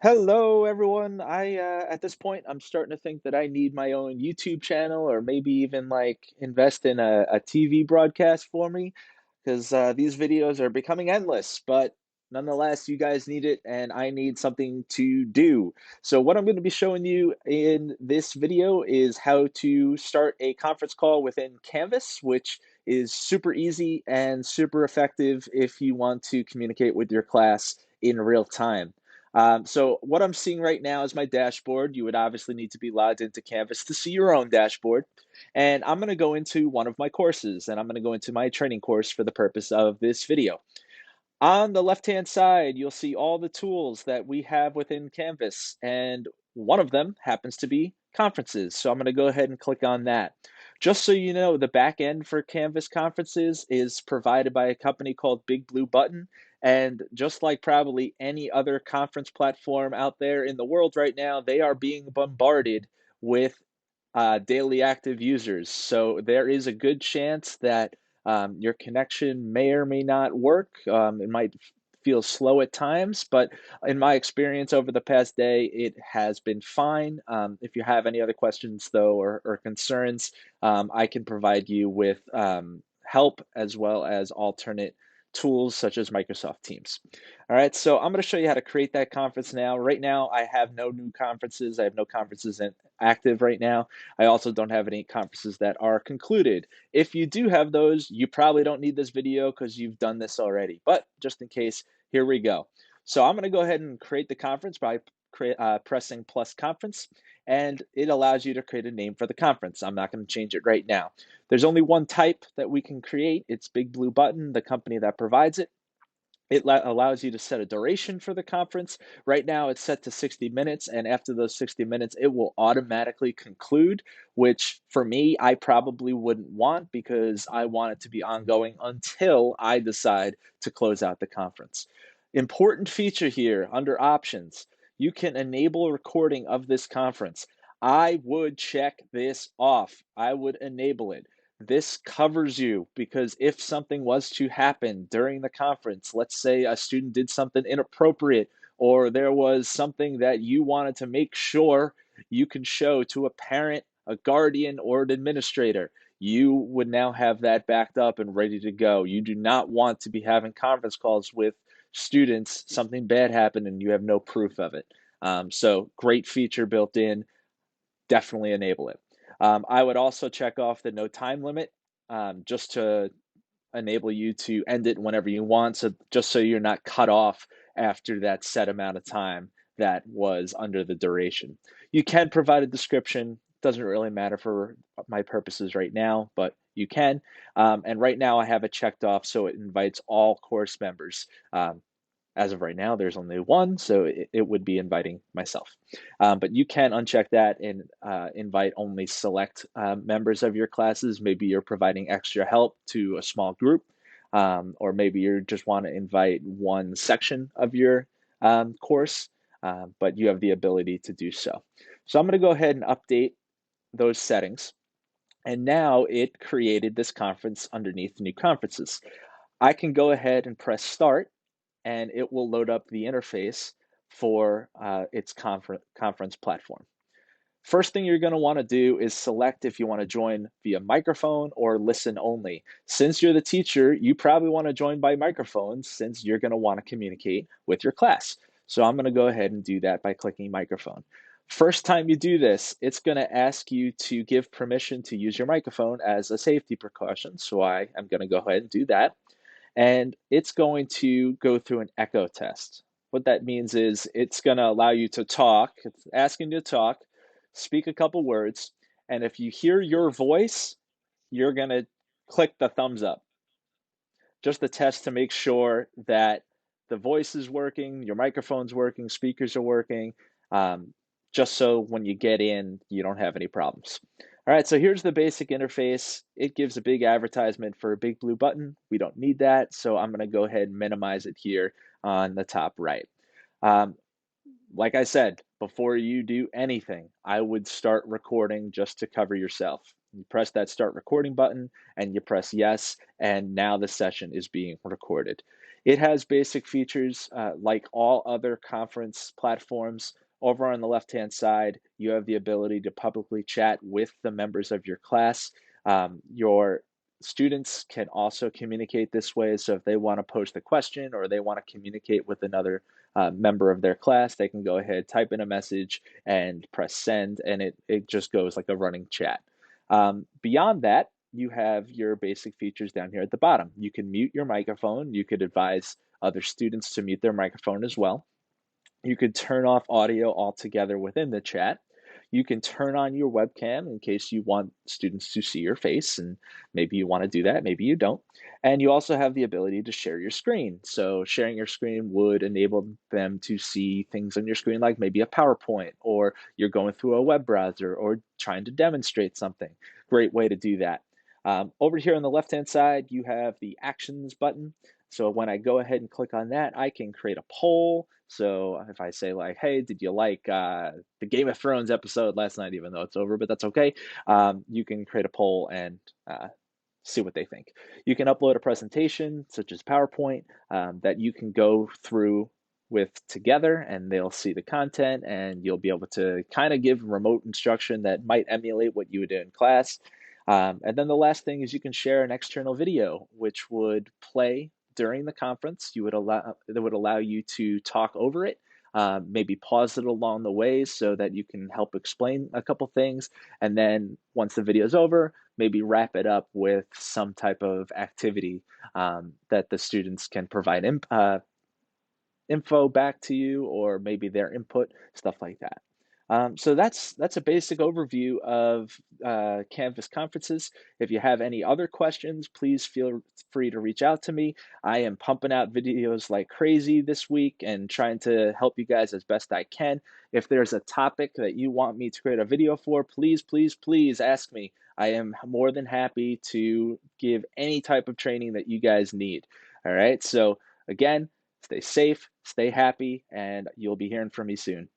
Hello, everyone. At this point, I'm starting to think that I need my own YouTube channel or maybe even like invest in a TV broadcast for me because these videos are becoming endless. But nonetheless, you guys need it and I need something to do. So, what I'm going to be showing you in this video is how to start a conference call within Canvas, which is super easy and super effective if you want to communicate with your class in real time. So what I'm seeing right now is my dashboard. You would obviously need to be logged into Canvas to see your own dashboard. And I'm going to go into one of my courses, and I'm going to go into my training course for the purpose of this video. On the left-hand side, you'll see all the tools that we have within Canvas, and one of them happens to be conferences. So I'm going to go ahead and click on that. Just so you know, the back end for Canvas conferences is provided by a company called Big Blue Button. And just like probably any other conference platform out there in the world right now, they are being bombarded with daily active users. So there is a good chance that your connection may or may not work. It might feel slow at times, but in my experience over the past day, it has been fine. If you have any other questions, though, or concerns, I can provide you with help as well as alternate tools such as Microsoft Teams. All right, so I'm going to show you how to create that conference now. Right now, I have no new conferences. I have no conferences active right now. I also don't have any conferences that are concluded. If you do have those, you probably don't need this video because you've done this already. But just in case, here we go. So I'm going to go ahead and create the conference by pressing plus conference, and it allows you to create a name for the conference. I'm not going to change it right now. There's only one type that we can create. It's Big Blue Button, the company that provides it. It allows you to set a duration for the conference. Right now, it's set to 60 minutes, and after those 60 minutes, it will automatically conclude, which for me, I probably wouldn't want because I want it to be ongoing until I decide to close out the conference. Important feature here under options, you can enable recording of this conference. I would check this off. I would enable it. This covers you because if something was to happen during the conference, let's say a student did something inappropriate or there was something that you wanted to make sure you can show to a parent, a guardian, or an administrator, you would now have that backed up and ready to go. You do not want to be having conference calls with students, something bad happened and you have no proof of it. So great feature built in, definitely enable it. I would also check off the no time limit just to enable you to end it whenever you want. So just so you're not cut off after that set amount of time that was under the duration. You can provide a description. Doesn't really matter for my purposes right now, but you can. And right now I have it checked off so it invites all course members. As of right now, there's only one, so it would be inviting myself. But you can uncheck that and invite only select members of your classes. Maybe you're providing extra help to a small group, or maybe you just want to invite one section of your course, but you have the ability to do so. So I'm going to go ahead and update those settings. And now it created this conference underneath new conferences. I can go ahead and press start and it will load up the interface for its conference platform. First thing you're going to want to do is select if you want to join via microphone or listen only. Since you're the teacher, you probably want to join by microphone since you're going to want to communicate with your class. So I'm going to go ahead and do that by clicking microphone. First time you do this, it's going to ask you to give permission to use your microphone as a safety precaution. So I am going to go ahead and do that, and it's going to go through an echo test. What that means is it's going to allow you to talk, it's asking you to talk, speak a couple words, and if you hear your voice, you're going to click the thumbs up. Just a test to make sure that the voice is working, your microphone's working, speakers are working, um, just so when you get in, you don't have any problems. All right, so here's the basic interface. It gives a big advertisement for a big blue button. We don't need that, so I'm going to go ahead and minimize it here on the top right. Um, like I said, before you do anything, I would start recording just to cover yourself. You press that start recording button and you press yes, and now the session is being recorded. It has basic features like all other conference platforms. Over on the left-hand side, you have the ability to publicly chat with the members of your class. Your students can also communicate this way. So if they want to post a question or they want to communicate with another member of their class, they can go ahead, type in a message, and press send, and it just goes like a running chat. Beyond that, you have your basic features down here at the bottom. You can mute your microphone. You could advise other students to mute their microphone as well. You could turn off audio altogether within the chat. You can turn on your webcam in case you want students to see your face, and maybe you want to do that, maybe you don't. And you also have the ability to share your screen. So, sharing your screen would enable them to see things on your screen, like maybe a PowerPoint, or you're going through a web browser, or trying to demonstrate something. Great way to do that. Over here on the left hand side, you have the actions button. So when I go ahead and click on that, I can create a poll. So if I say like, "Hey, did you like the Game of Thrones episode last night?" Even though it's over, but that's okay. You can create a poll and see what they think. You can upload a presentation, such as PowerPoint, that you can go through with together, and they'll see the content, and you'll be able to kind of give remote instruction that might emulate what you would do in class. And then the last thing is you can share an external video, which would play during the conference. You would allow that would allow you to talk over it, maybe pause it along the way so that you can help explain a couple things. And then once the video is over, maybe wrap it up with some type of activity that the students can provide info back to you, or maybe their input, stuff like that. So that's a basic overview of Canvas conferences. If you have any other questions, please feel free to reach out to me. I am pumping out videos like crazy this week and trying to help you guys as best I can. If there's a topic that you want me to create a video for, please, please, please ask me. I am more than happy to give any type of training that you guys need. All right. So again, stay safe, stay happy, and you'll be hearing from me soon.